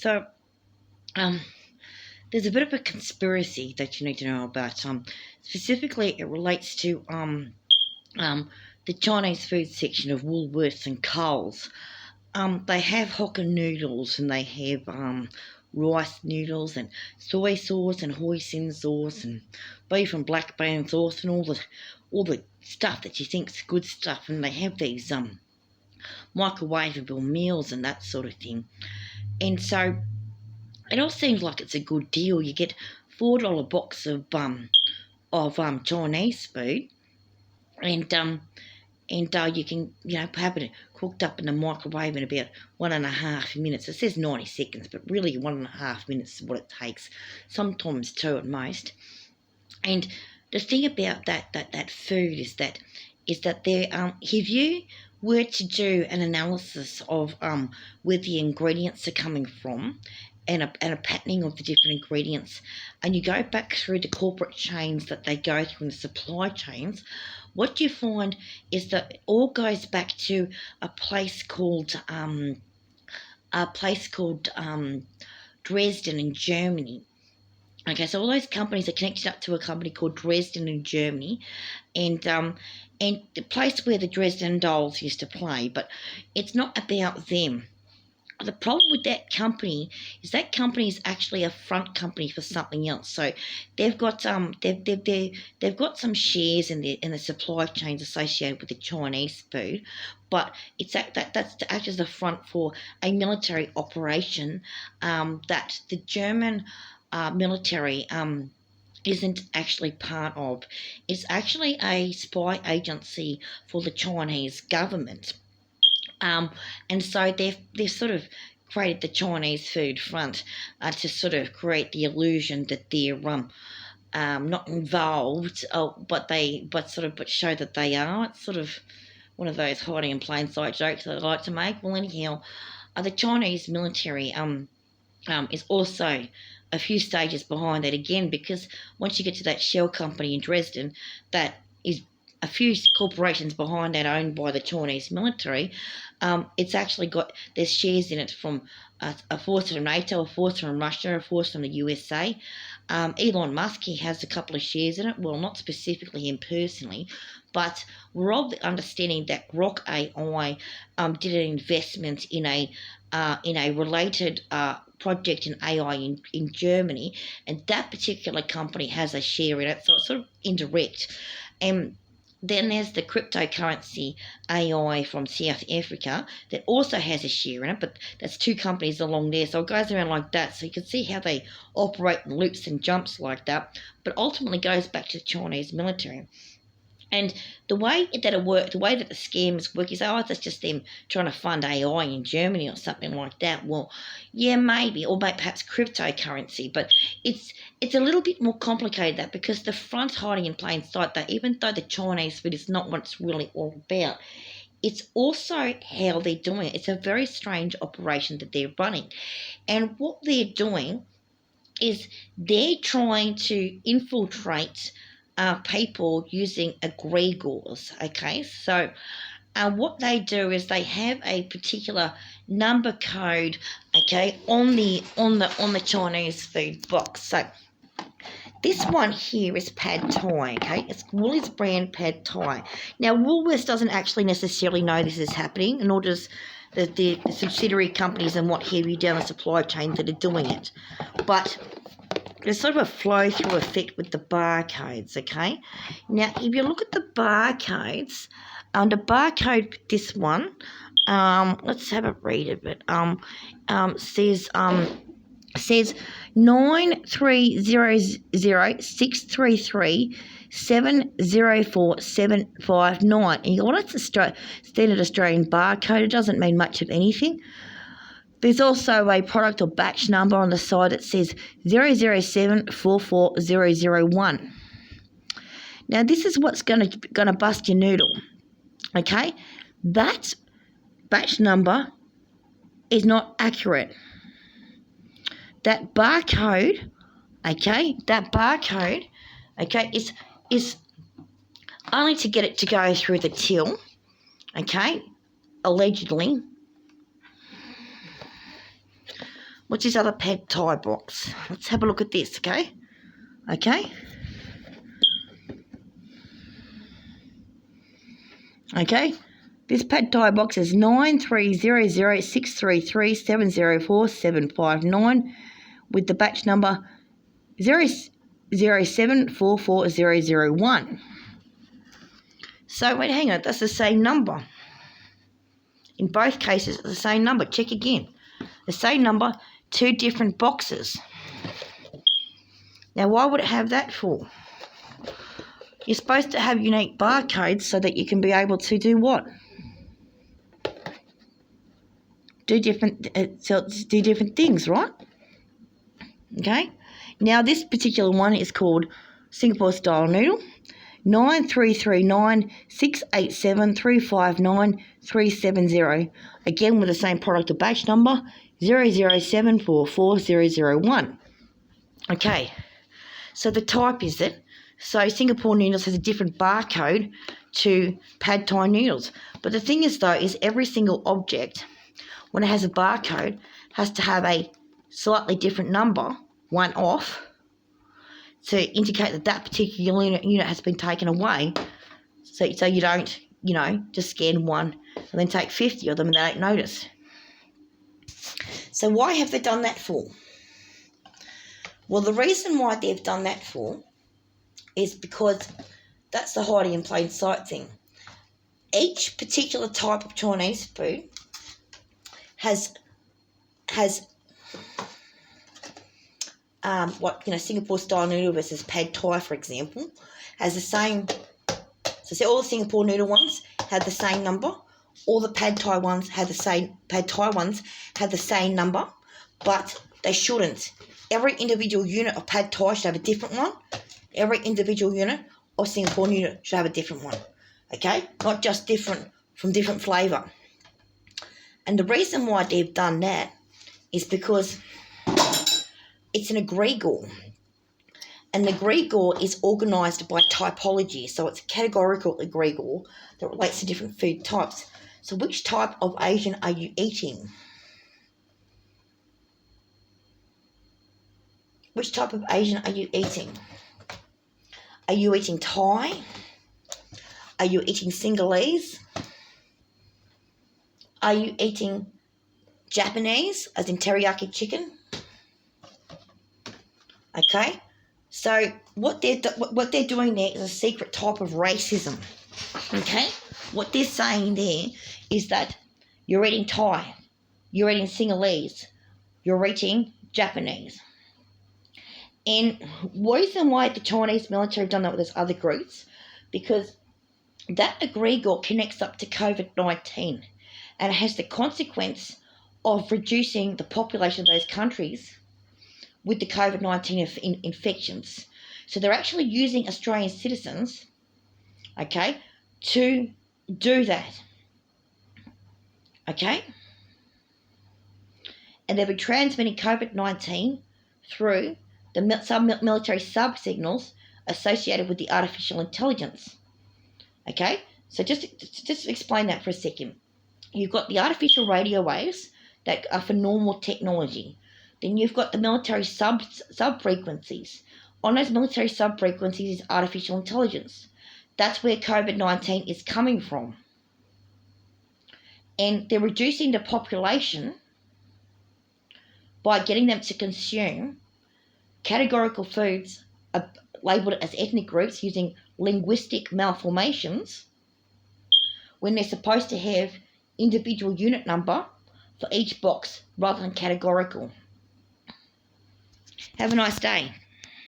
So, um, there's a bit of a conspiracy that you need to know about. Specifically, it relates to um, the Chinese food section of Woolworths and Coles. They have Hokkien noodles and they have rice noodles and soy sauce and hoisin sauce and beef and black bean sauce and all the stuff that you think's good stuff. And they have these microwavable meals and that sort of thing. And so it all seems like it's a good deal. You get $4 box of Chinese food, and you can have it cooked up in the microwave in about 1.5 minutes. It says 90 seconds, but really 1.5 minutes is what it takes. Sometimes two at most. And the thing about that food is that there if you were to do an analysis of where the ingredients are coming from and a patterning of the different ingredients, and you go back through the corporate chains that they go through in the supply chains, what you find is that it all goes back to a place called Dresden in Germany. Okay, so all those companies are connected up to a company called Dresden in Germany, and the place where the Dresden Dolls used to play. But it's not about them. The problem with that company is actually a front company for something else. So they've got they've got some shares in the supply chains associated with the Chinese food, but that's to act as a front for a military operation that the German military isn't actually part of. It's actually a spy agency for the Chinese government. And so they've sort of created the Chinese food front to sort of create the illusion that they're not involved, but show that they are. It's sort of one of those hiding in plain sight jokes that I like to make. Well, anyhow, the Chinese military is also a few stages behind that again, because once you get to that shell company in Dresden, that is a few corporations behind that owned by the Chinese military. It's actually there's shares in it from a force from NATO, a force from Russia, a force from the USA. Elon Musk, he has a couple of shares in it. Well, not specifically him personally, but we're of the understanding that Grok AI did an investment in a related project in AI in Germany, and that particular company has a share in it, so it's sort of indirect. And then there's the cryptocurrency AI from South Africa that also has a share in it, but that's two companies along there. So it goes around like that. So you can see how they operate in loops and jumps like that, but ultimately goes back to the Chinese military. And the way that it works, the way that the scams work is, that's just them trying to fund AI in Germany or something like that. Well, yeah, maybe, or perhaps cryptocurrency, but it's a little bit more complicated that, because the front's hiding in plain sight, that even though the Chinese food is not what it's really all about, it's also how they're doing it. It's a very strange operation that they're running. And what they're doing is they're trying to infiltrate people using egregores. Okay, so what they do is they have a particular number code, okay, on the Chinese food box. So this one here is Pad Thai, okay? It's Woolies brand Pad Thai. Now, Woolworths doesn't actually necessarily know this is happening, nor does the subsidiary companies and what have you down the supply chain that are doing it. But there's sort of a flow-through effect with the barcodes, okay? Now, if you look at the barcodes, the barcode, this one, let's have a read of it. Says 9300633704759. And you it's a standard Australian barcode. It doesn't mean much of anything. There's also a product or batch number on the side that says 007440001. Now, this is what's going to bust your noodle, okay? That batch number is not accurate. That barcode, okay, is only to get it to go through the till, okay, allegedly. What's this other pad Thai box? Let's have a look at this, okay? Okay. Okay. This pad Thai box is 930063370475 with the batch number 007440001. So, wait, hang on, that's the same number. In both cases, it's the same number. Check again. The same number, 2 different boxes. Now, why would it have that for? You're supposed to have unique barcodes so that you can be able to do what? Do different things, right? Okay. Now, this particular one is called Singapore Style Noodle. 9339687359 again with the same product or batch number 007440001. Okay, so the type is it. So Singapore noodles has a different barcode to pad Thai noodles. But the thing is though, is every single object, when it has a barcode, has to have a slightly different number, one off, to indicate that that particular unit has been taken away, so you don't, just scan one and then take 50 of them and they don't notice. So why have they done that for? Well, the reason why they've done that for is because that's the hiding in plain sight thing. Each particular type of Chinese food has Singapore style noodle versus pad Thai, for example, has the same. So see, all the Singapore noodle ones had the same number. All the pad Thai ones had the same. Pad Thai ones had the same number, but they shouldn't. Every individual unit of pad Thai should have a different one. Every individual unit of Singapore noodle should have a different one. Okay, not just different from different flavour. And the reason why they've done that is because it's an egregore, and the egregore is organised by typology, so it's a categorical egregore that relates to different food types. So which type of Asian are you eating? Which type of Asian are you eating? Are you eating Thai? Are you eating Sinhalese? Are you eating Japanese, as in teriyaki chicken? Okay, so what they're doing there is a secret type of racism. Okay, what they're saying there is that you're eating Thai, you're eating Sinhalese, you're eating Japanese. And the reason why the Chinese military have done that with those other groups, because that egregore connects up to COVID-19, and it has the consequence of reducing the population of those countries with the COVID-19 infections. So they're actually using Australian citizens, okay, to do that, okay? And they've been transmitting COVID-19 through some military sub-signals associated with the artificial intelligence, okay? So just explain that for a second. You've got the artificial radio waves that are for normal technology. Then you've got the military sub-frequencies. On those military sub-frequencies is artificial intelligence. That's where COVID-19 is coming from. And they're reducing the population by getting them to consume categorical foods labelled as ethnic groups using linguistic malformations when they're supposed to have individual unit number for each box rather than categorical. Have a nice day.